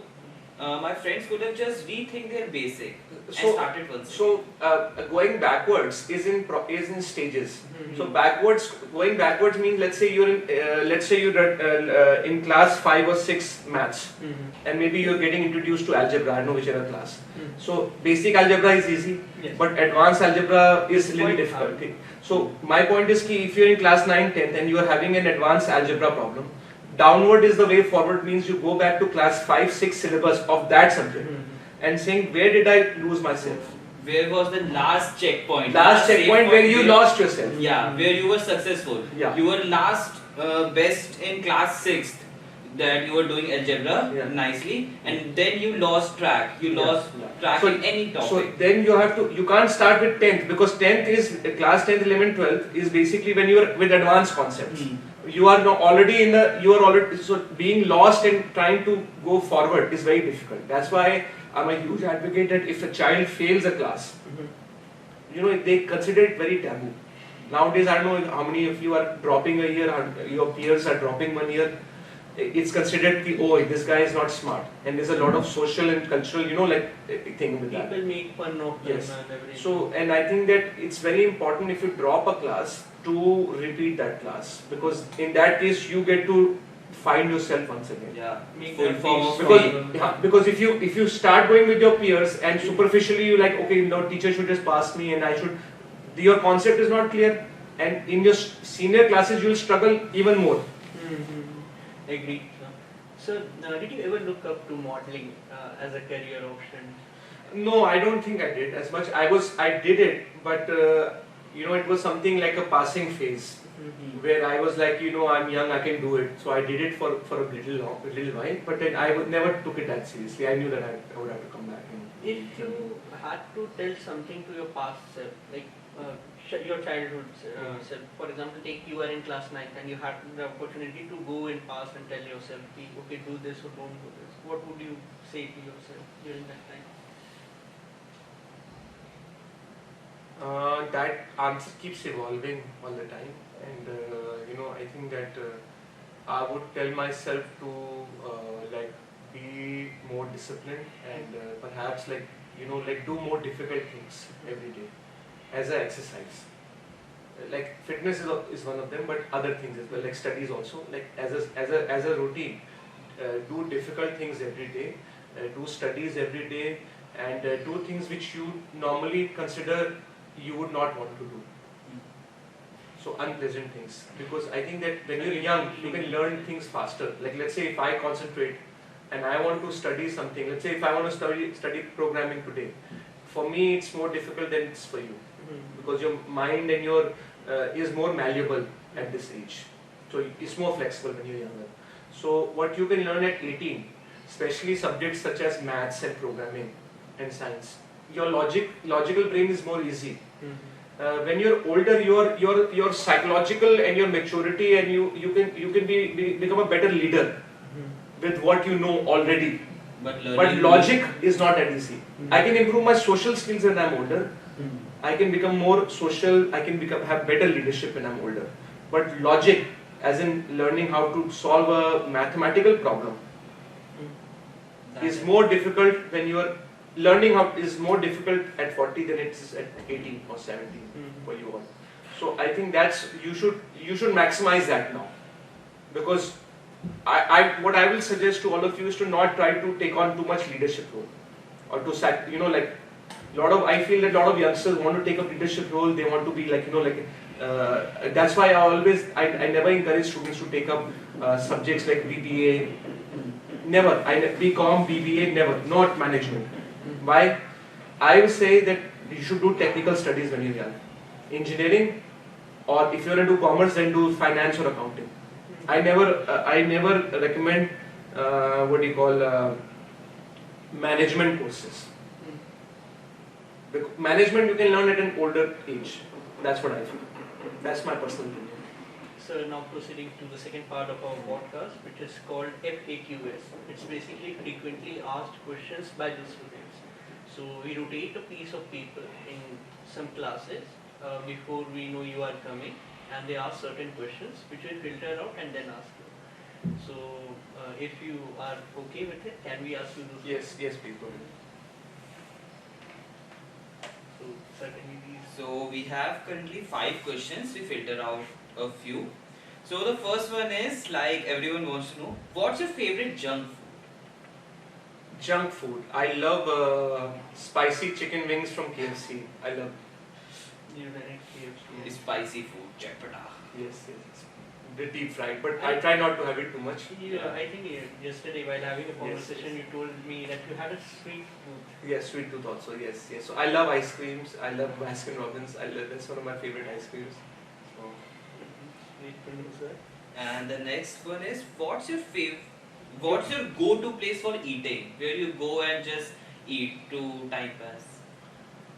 my friends could have just rethink their basic and started once. So going backwards is in stages. So going backwards means, let's say you're in class 5 or 6 maths, and maybe you're getting introduced to algebra. I don't know whichever class. So basic algebra is easy, but advanced algebra is a little difficult. Okay. So my point is ki if you're in class 9, 10th and you are having an advanced algebra problem, downward is the way forward, means you go back to class 5, 6 syllabus of that subject and saying, where did I lose myself? Where was the last checkpoint? Last checkpoint where you lost yourself. Yeah, where you were successful. Yeah. You were last best in class 6th, that you were doing algebra nicely, and then you lost track. You lost track in any topic. So then you can't start with 10th, because 10th is class 10th, 11th, 12th is basically when you are with advanced concepts. You are already so being lost and trying to go forward is very difficult. That's why I'm a huge advocate that if a child fails a class, they consider it very taboo. Nowadays, I don't know how many of you are dropping a year, your peers are dropping 1 year. It's considered this guy is not smart, and there's a lot of social and cultural, thing with that. People make fun of them and everything. So, and I think that it's very important if you drop a class to repeat that class, because in that case you get to find yourself once again. Yeah, full form because if you start going with your peers and superficially you like, okay, no, teacher should just pass me and your concept is not clear, and in your senior classes you will struggle even more. Agreed. So, did you ever look up to modeling as a career option? No, I don't think I did as much. I did it, but it was something like a passing phase, where I was like, I'm young, I can do it. So I did it for a little while, but then I never took it that seriously. I knew that I would have to come back. If you had to tell something to your past self, like your childhood self, for example, take you are in class 9 and you had the opportunity to go in past and tell yourself, okay, do this or don't do this, what would you say to yourself during that time? That answer keeps evolving all the time, and I think that I would tell myself to be more disciplined and perhaps do more difficult things every day as an exercise. Like fitness is one of them, but other things as well, like studies also. Like as a routine, do difficult things every day, do studies every day, and do things which you normally consider you would not want to do. So unpleasant things, because I think that when you're young, you can learn things faster. Like let's say if I concentrate and I want to study something, let's say if I want to study programming today, for me it's more difficult than it's for you, because your mind and your is more malleable at this age. So it's more flexible when you're younger. So what you can learn at 18, especially subjects such as maths and programming and science, your logical brain is more easy. When you're older, your psychological and your maturity, and you can become a better leader with what you know already. But logic is not that easy. I can improve my social skills when I'm older. I can become more social. I can have better leadership when I'm older. But logic, as in learning how to solve a mathematical problem, is more difficult when you are learning how is more difficult at 40 than it is at 18 or 17 for you all. So I think you should maximize that now, because what I will suggest to all of you is to not try to take on too much leadership role, or to I feel that a lot of youngsters want to take up leadership role. They want to be that's why I never encourage students to take up subjects like BBA. Never. BCom, BBA, never. Not management. Why? I will say that you should do technical studies when you're young. Engineering, or if you're going to do commerce, then do finance or accounting. I never recommend management courses. Management you can learn at an older age. That's what I feel. That's my personal opinion. So now proceeding to the second part of our podcast, which is called FAQs. It's basically frequently asked questions by the students. So we rotate a piece of paper in some classes before we know you are coming, and they ask certain questions which we filter out and then ask you. So if you are okay with it, can we ask you those questions? Yes, please go ahead. So certainly these. So we have currently 5 questions. We filter out a few. So the first one is, like everyone wants to know, what's your favorite junk food? Junk food. I love spicy chicken wings from KFC. I love. You like KFC. Spicy food, chapata. Yes. The deep fried, but I try not to have it too much. Yeah, I think yesterday while having a conversation, you told me that you had a sweet tooth. Yes, sweet tooth also. Yes. So I love ice creams. I love Baskin Robbins. That's one of my favorite ice creams. So. Sweet to know, sir. And the next one is, what's your go-to place for eating, where you go and just eat to time pass?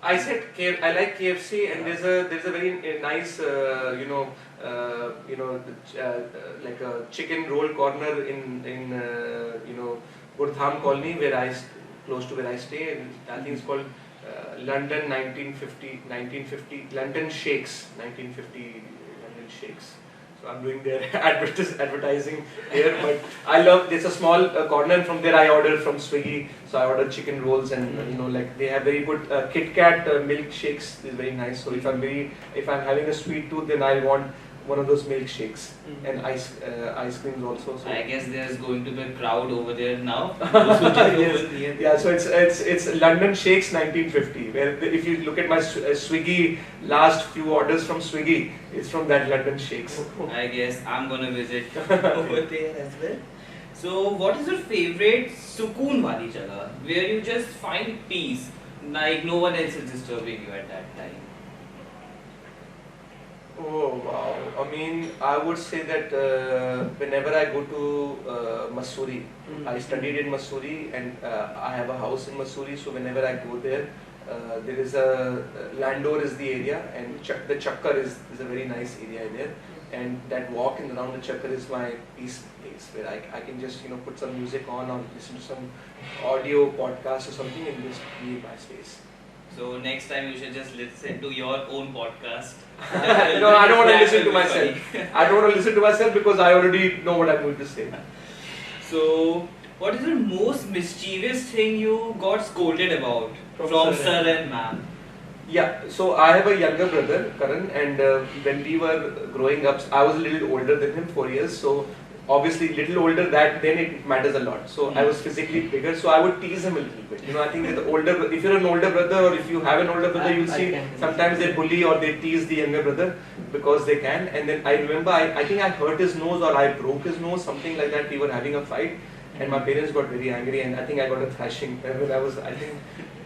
I said I like KFC, and there's a very nice like a chicken roll corner in Gurdham colony close to where I stay, and I think it's called London 1950 London Shakes 1950 London Shakes. So I'm doing their advertising here, but I love. There's a small corner, and from there I order from Swiggy. So I order chicken rolls, and like they have very good Kit Kat milkshakes. Is very nice. So if I'm having a sweet tooth, then I want one of those milkshakes and ice creams also. So I guess there's going to be a crowd over there now. Those who just yes. over near Yeah, so it's London Shakes 1950. Where if you look at my Swiggy last few orders from Swiggy, it's from that London Shakes. I guess I'm gonna visit over there as well. So, what is your favorite sukoon wali jagah, where you just find peace, like no one else is disturbing you at that time? Oh wow! I mean, I would say that whenever I go to Mussoorie, I studied in Mussoorie, and I have a house in Mussoorie. So whenever I go there, there is a Landor is the area, and the Chakkar is a very nice area there. And that walk in around the Chakkar is my peace place, where I can just put some music on or listen to some audio podcast or something and just be in my space. So next time you should just listen to your own podcast. No, I don't want to listen to myself. I don't want to listen to myself because I already know what I'm going to say. So, what is the most mischievous thing you got scolded about from sir and ma'am? Yeah, so I have a younger brother, Karan, and when we were growing up, I was a little older than him, 4 years. So obviously, little older then it matters a lot. So I was physically bigger, so I would tease him a little bit. I think that if you're an older brother or if you have an older brother, you'll see sometimes they bully or they tease the younger brother because they can. And then I remember, I think I hurt his nose or I broke his nose, something like that. We were having a fight, and my parents got very angry, and I think I got a thrashing when I was, I think,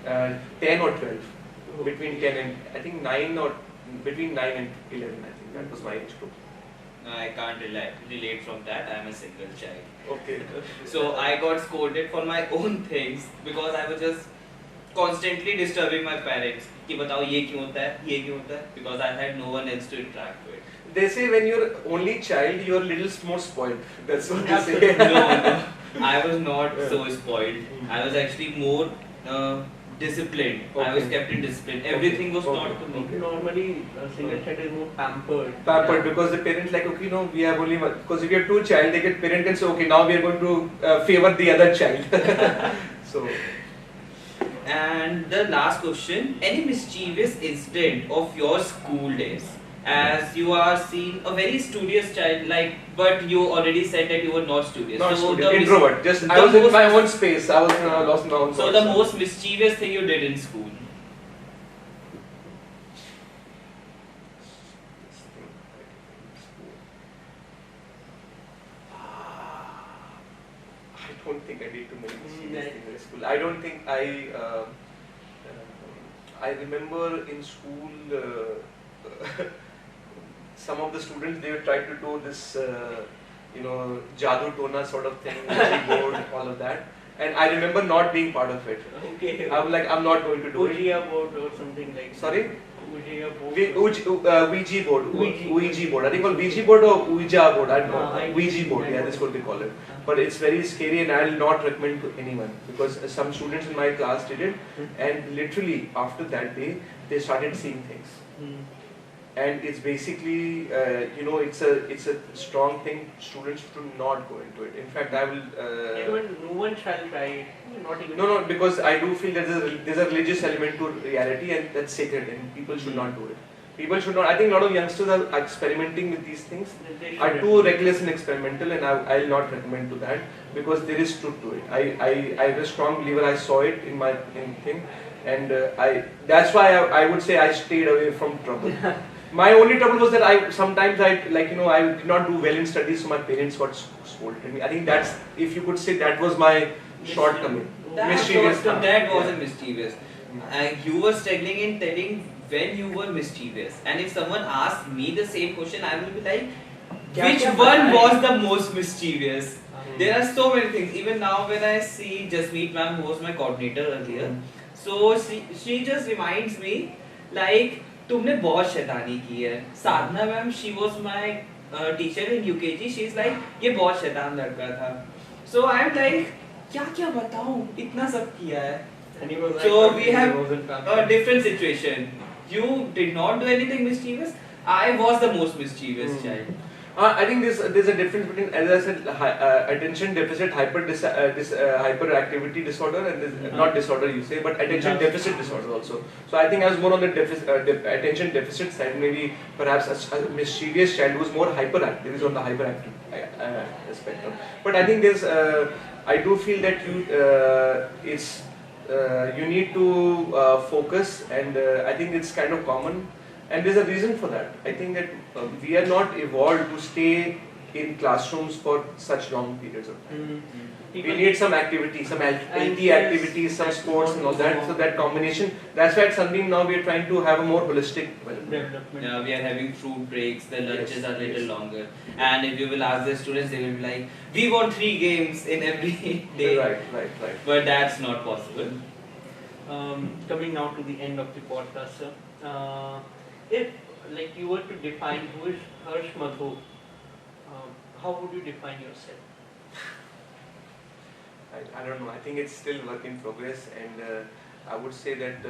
10 or 12. Between 10 and, I think 9 or between 9 and 11, I think that was my age group. I can't relate from that. I am a single child. Okay. So I got scolded for my own things because I was just constantly disturbing my parents. कि बताओ ये क्यों होता है, ये क्यों होता है? Because I had no one else to interact with. They say when you're only child, you're a little more spoiled. That's what they say. No, I was not so spoiled. I was actually more disciplined. Okay. I was kept in discipline. Everything was Okay. taught to me. Normally, a single child is more pampered. Pampered because the parents like, okay, no, we have only one. Because if you have two child, they get parent can say, okay, now we are going to favor the other child. So. And the last question: any mischievous incident of your school days? As you are seen a very studious child, but you already said that you were not studious. Not so studious, introvert. Just I was in my own space. I was lost in my own. So the most mischievous thing you did in school? I don't think I did too many mischievous things in school. I don't think I remember in school. Some of the students, they would try to do this, jadoo tona sort of thing, magic board, all of that. And I remember not being part of it. Okay. I was like, I'm not going to do it. Ujia board or something like that. Sorry? Ouija board. Ouija board. Ouija. Ouija board. I think called Ouija board or Ouija board. I don't know. I Ouija board. I Yeah, know. that's what they call it. But it's very scary, and I'll not recommend to anyone because some students in my class did it, and literally after that day they started seeing things. And it's basically, it's a strong thing. Students should not go into it. In fact, I will. No one shall try it. Not even. No, because I do feel there's a religious element to reality, and that's sacred, and people should not do it. People should not. I think a lot of youngsters are experimenting with these things, They are shouldn't. too reckless and experimental, and I'll not recommend to that because there is truth to it. I'm a strong believer. I saw it in my thing, and that's why I would say I stayed away from trouble. My only trouble was that I did not do well in studies, so my parents got scolded me. I think that's, if you could say, that was my shortcoming. Mischievous. That wasn't mischievous. You were struggling in telling when you were mischievous, and if someone asked me the same question, I will be like, which one was the most mischievous? There are so many things. Even now, when I see Jasmeet ma'am, who was my coordinator earlier, so she just reminds me like, तुमने बहुत शैतानी की है. साधना ma'am, she was my teacher in UKG. She's like, ये बहुत शैतान लड़का था. So I'm like, क्या क्या बताऊँ? इतना सब किया है. And he was So like, we have wasn't a different situation. You did not do anything mischievous. I was the most mischievous child. I think there's a difference between, as I said, attention deficit hyperactivity disorder and not disorder you say, but attention deficit disorder also. So I think I was more on the attention deficit side, maybe perhaps a mischievous child who's more hyperactive is on the hyperactive spectrum. But I think there's, I do feel that you need to focus, and I think it's kind of common. And there's a reason for that. I think that we are not evolved to stay in classrooms for such long periods of time. We need some activity, some healthy activities, some sports and all that. So that combination, that's why at Sunbeam now we are trying to have a more holistic development. Yeah, we are having fruit breaks, the lunches are a little longer. And if you will ask the students, they will be like, we want 3 games in every day. Right. But that's not possible. Coming now to the end of the podcast, sir. If you were to define who is Harsh Madhok, how would you define yourself? I don't know. I think it's still work in progress, and I would say that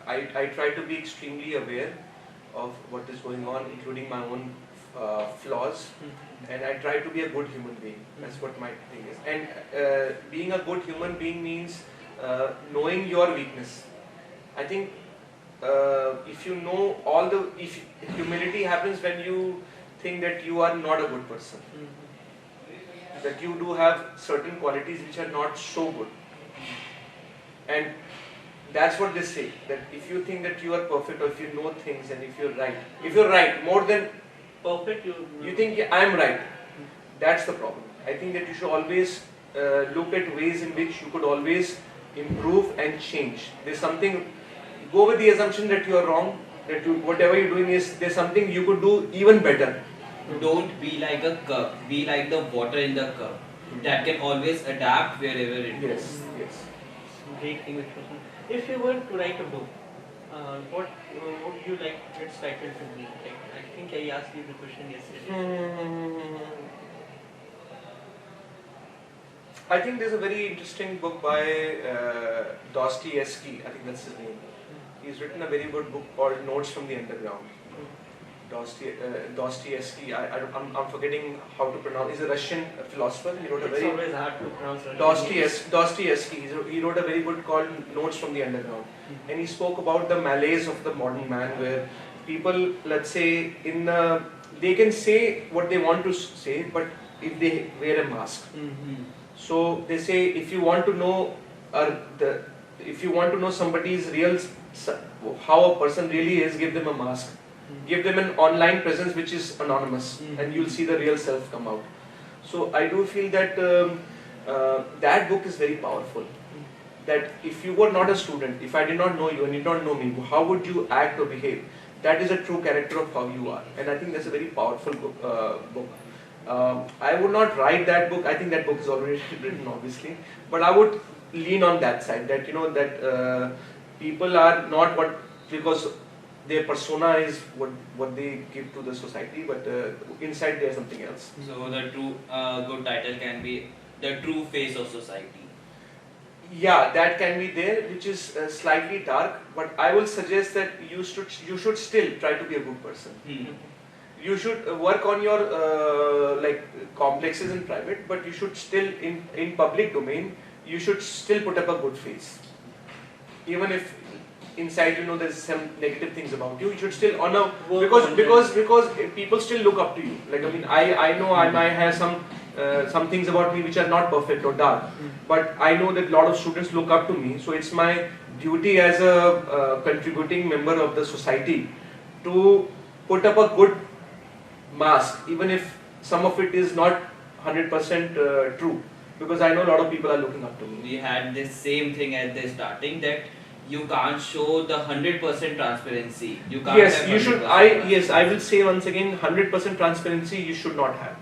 I try to be extremely aware of what is going on, including my own flaws, and I try to be a good human being. That's what my thing is. And being a good human being means knowing your weakness. I think if you know if humility happens when you think that you are not a good person, that you do have certain qualities which are not so good, and that's what they say, that if you think that you are perfect, or if you know things, and if you're right more than Perfect, you think I am right, that's the problem. I think that you should always look at ways in which you could always improve and change. There's something. Go with the assumption that you are wrong, that whatever you're doing there's something you could do even better. Don't be like a cup, be like the water in the cup that can always adapt wherever it goes. Yes. Great thing which was. If you were to write a book, what would you like its title to be? I think I asked you the question yesterday. I think there's a very interesting book by Dostoevsky, I think that's his name. He's written a very good book called Notes from the Underground. Dostoevsky, I'm forgetting how to pronounce. He's a Russian philosopher. He wrote a It's very always hard to pronounce. Dostoevsky. He wrote a very good called Notes from the Underground, and he spoke about the malaise of the modern man, where people, let's say, they can say what they want to say, but if they wear a mask. So they say, if you want to know somebody's real, how a person really is, give them a mask. Give them an online presence which is anonymous, and you'll see the real self come out. So I do feel that that book is very powerful. That if you were not a student, if I did not know you and you did not know me, how would you act or behave? That is a true character of how you are, and I think that's a very powerful book. I would not write that book. I think that book is already written, obviously, but I would lean on that side. That that people are not what, because their persona is what they give to the society, but inside they are something else. So the true good title can be the true face of society. Yeah, that can be there, which is slightly dark, but I will suggest that you should still try to be a good person. You should work on your like complexes in private, but you should still in public domain you should still put up a good face, even if inside there's some negative things about you. You should still honor, because people still look up to you. Like I know I might have some things about me which are not perfect or dark, but I know that a lot of students look up to me. So it's my duty as a contributing member of the society to put up a good mask, even if some of it is not 100% true, because I know a lot of people are looking up to me. We had this same thing at the starting, that you can't show the 100% transparency. You can't. Yes, have you should. 100%. I will say once again, 100% transparency you should not have.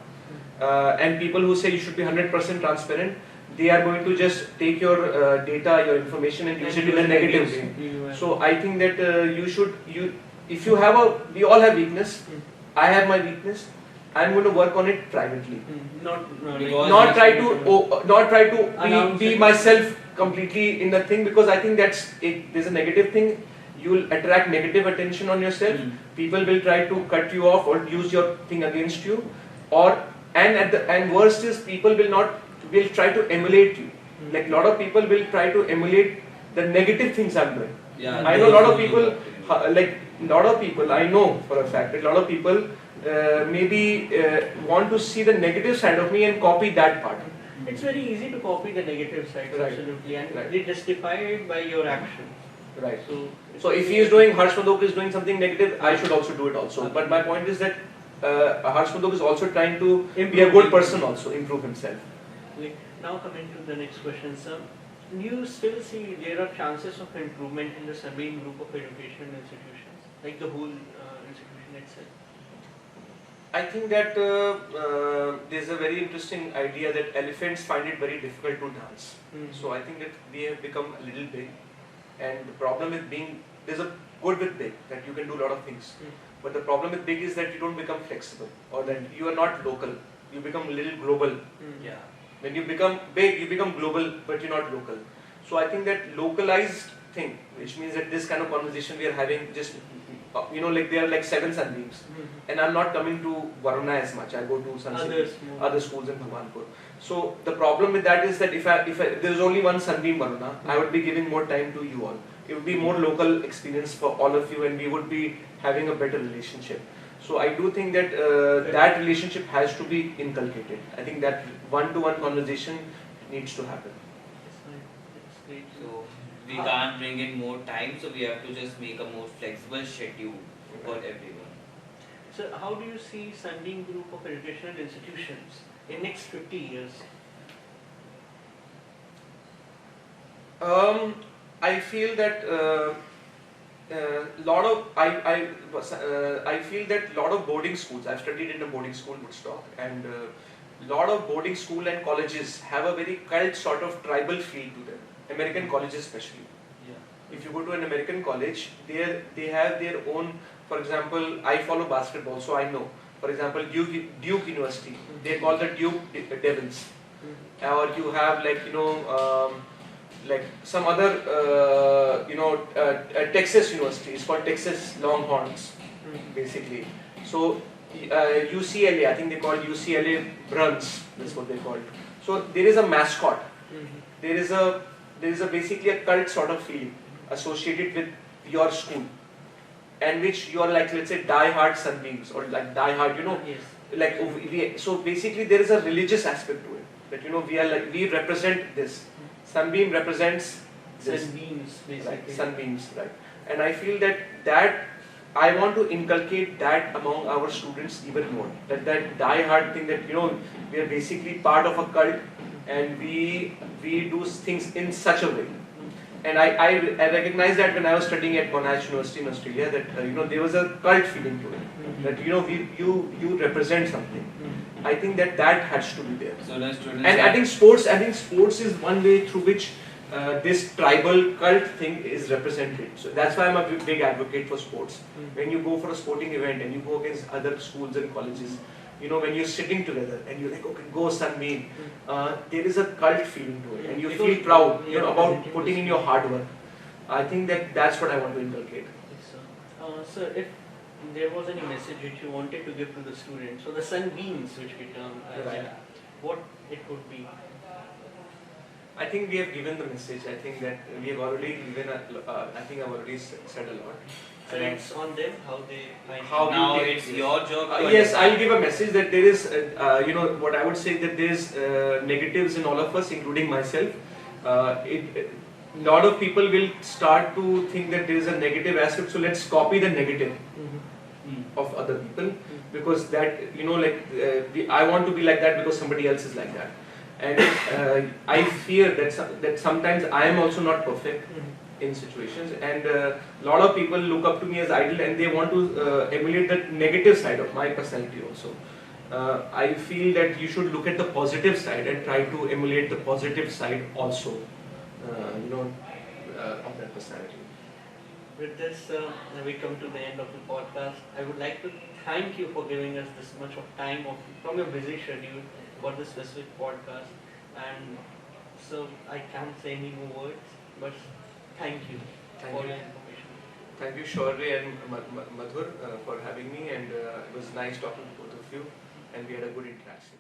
And people who say you should be 100% transparent, they are going to just take your data, your information, and use it in a negative way. So I think that if you have we all have weakness. I have my weakness. I'm going to work on it privately. Not try to be myself completely in the thing, because I think there's a negative thing. You'll attract negative attention on yourself. People will try to cut you off or use your thing against you, and worst is people will try to emulate you. Like a lot of people will try to emulate the negative things I'm doing. Yeah, I know a lot of people, I know for a fact that a lot of people maybe want to see the negative side of me and copy that part. It's very easy to copy the negative side, Right. absolutely, and Right. they justify it by your actions. Right. So if he is doing, Harsh Madhok is doing something negative, I should also do it also. But my point is that Harsh Madhok is also trying to be a good person also, improve himself. Now coming to the next question, sir. Do you still see there are chances of improvement in the Sunbeam group of educational institutions, like the whole institution itself? I think that there's a very interesting idea that elephants find it very difficult to dance. So I think that we have become a little big, and the problem with there's a good with big, that you can do a lot of things. But the problem with big is that you don't become flexible, or that you are not local. You become a little global. Yeah. When you become big, you become global, but you're not local. So I think that localized thing, which means that this kind of conversation we are having, just like there are like 7 Sunbeams, and I'm not coming to Varuna as much. I go to other schools in Bhagwanpur. So the problem with that is that if there's only one Sunbeam Varuna, I would be giving more time to you all. It would be more local experience for all of you, and we would be having a better relationship. So I do think that that relationship has to be inculcated. I think that one-to-one conversation needs to happen. That's great. So we can't bring in more time, so we have to just make a more flexible schedule for everyone. So how do you see Sunbeam group of educational institutions in next 50 years? I feel that I feel that lot of boarding schools. I've studied in a boarding school, Woodstock, and lot of boarding school and colleges have a very cult sort of tribal feel to them. American colleges especially. Yeah. If you go to an American college, they have their own. For example, I follow basketball, so I know. For example, Duke University, they call the Duke Devils, or you have like some other Texas University. It's called Texas Longhorns, basically. So UCLA, I think they call UCLA Bruns. That's what they call it. So there is a mascot. There is a basically a cult sort of feeling associated with your school, and which you are like, let's say, die-hard Sunbeams, or like die-hard, Yes. so basically there is a religious aspect to it, that we represent this. Sunbeam represents this. Sunbeams, basically. Right, Sunbeams, right. And I feel that I want to inculcate that among our students even more. That die-hard thing, that we are basically part of a cult, and we do things in such a way. And I recognized that when I was studying at Monash University in Australia, that there was a cult feeling to it. That you represent something. I think that has to be there. So the students And I think sports is one way through which this tribal cult thing is represented. So that's why I'm a big advocate for sports. When you go for a sporting event and you go against other schools and colleges, you know, when you're sitting together and you're like, okay, go Sunbeam, there is a cult feeling to it, and you feel proud, you know, about putting in your hard work. I think that's what I want to inculcate. Yes, sir. Sir, if there was any message which you wanted to give to the students, so the sunbeams which we term as Right. what it could be. I think we have given the message. I think that we have already given. I think I've already said a lot. So it's on them how they find How Now you take it's this. your job. to Yes, I'll understand. give a message that there is, you know, what I would say that there is negatives in all of us, including myself. A lot of people will start to think that there is a negative aspect, so let's copy the negative of other people, because that, you know, like I want to be like that because somebody else is like that, and I fear that sometimes I am also not perfect in situations, and a lot of people look up to me as idol, and they want to emulate the negative side of my personality also. I feel that you should look at the positive side and try to emulate the positive side also, you know, of that personality. With this, we come to the end of the podcast. I would like to thank you for giving us this much of time from your busy schedule for this specific podcast. And so I can't say any more words, but thank you Thank for you. your information. Thank you, Shaurya and Madhur, for having me, and it was nice talking to both of you, and we had a good interaction.